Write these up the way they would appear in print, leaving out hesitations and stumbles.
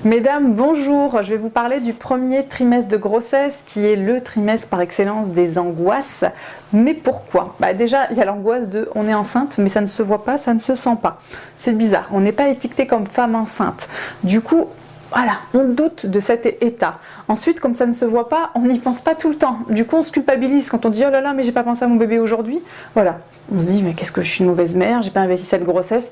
Mesdames, bonjour, je vais vous parler du premier trimestre de grossesse qui est le trimestre par excellence des angoisses. Mais pourquoi? Déjà, il y a l'angoisse de on est enceinte, mais ça ne se voit pas, ça ne se sent pas. C'est bizarre, on n'est pas étiqueté comme femme enceinte. Du coup, voilà, on doute de cet état. Ensuite, comme ça ne se voit pas, on n'y pense pas tout le temps. Du coup, on se culpabilise quand on dit « Oh là là, mais j'ai pas pensé à mon bébé aujourd'hui ». Voilà, on se dit « Mais qu'est-ce que je suis une mauvaise mère, j'ai pas investi cette grossesse ».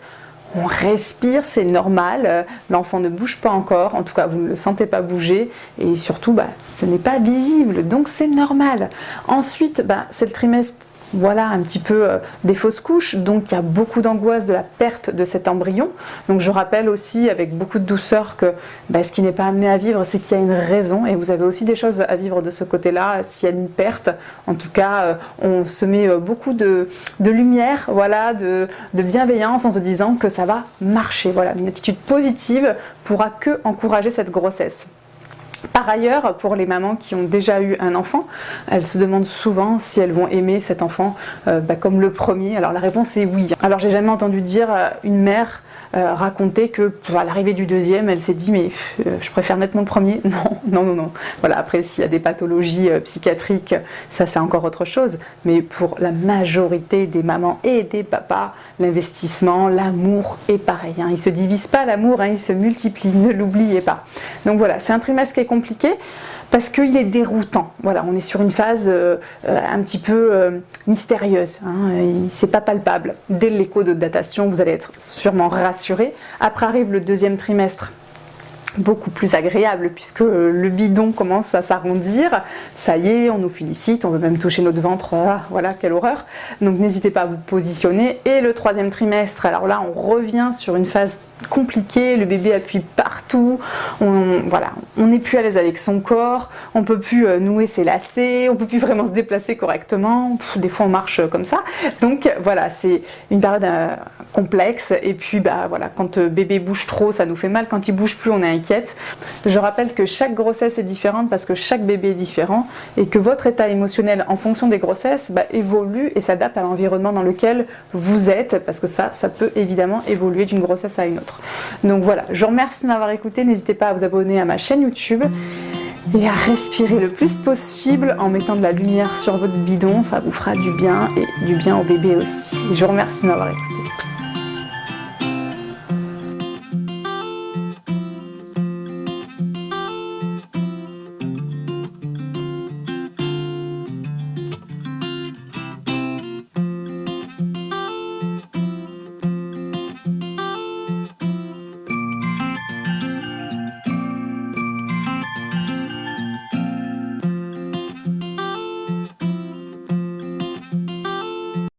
On respire, c'est normal, l'enfant ne bouge pas encore, en tout cas vous ne le sentez pas bouger et surtout ce n'est pas visible, donc c'est normal. Ensuite, c'est le trimestre, voilà un petit peu des fausses couches, donc il y a beaucoup d'angoisse de la perte de cet embryon. Donc je rappelle aussi avec beaucoup de douceur que ce qui n'est pas amené à vivre, c'est qu'il y a une raison et vous avez aussi des choses à vivre de ce côté-là s'il y a une perte. En tout cas, on se met beaucoup de lumière, voilà, de bienveillance en se disant que ça va marcher. Voilà, une attitude positive pourra que encourager cette grossesse. Par ailleurs, pour les mamans qui ont déjà eu un enfant, elles se demandent souvent si elles vont aimer cet enfant comme le premier. Alors la réponse est oui. Alors j'ai jamais entendu dire une mère raconter que à l'arrivée du deuxième, elle s'est dit mais je préfère nettement le premier. Non. Voilà, après s'il y a des pathologies psychiatriques, ça c'est encore autre chose. Mais pour la majorité des mamans et des papas, l'investissement, l'amour est pareil. Il ne se divise pas l'amour, il se multiplie, ne l'oubliez pas. Donc voilà, c'est un trimestre qui est compliqué parce qu'il est déroutant. Voilà, on est sur une phase un petit peu mystérieuse, c'est pas palpable. Dès l'écho de datation, vous allez être sûrement rassuré. Après arrive le deuxième trimestre, beaucoup plus agréable puisque le bidon commence à s'arrondir, ça y est, on nous félicite, on veut même toucher notre ventre, voilà, quelle horreur. Donc n'hésitez pas à vous positionner. Et le troisième trimestre, alors là on revient sur une phase compliquée, le bébé appuie partout, on n'est plus à l'aise avec son corps, on peut plus nouer ses lacets, on peut plus vraiment se déplacer correctement, des fois on marche comme ça. Donc voilà, c'est une période complexe et puis voilà, quand bébé bouge trop, ça nous fait mal, quand il bouge plus, on est inquiète. Je rappelle que chaque grossesse est différente parce que chaque bébé est différent et que votre état émotionnel en fonction des grossesses évolue et s'adapte à l'environnement dans lequel vous êtes parce que ça peut évidemment évoluer d'une grossesse à une autre. Donc voilà, je vous remercie de m'avoir écouté, n'hésitez pas à vous abonner à ma chaîne YouTube et à respirer le plus possible en mettant de la lumière sur votre bidon, ça vous fera du bien et du bien au bébé aussi. Je vous remercie de m'avoir écouté.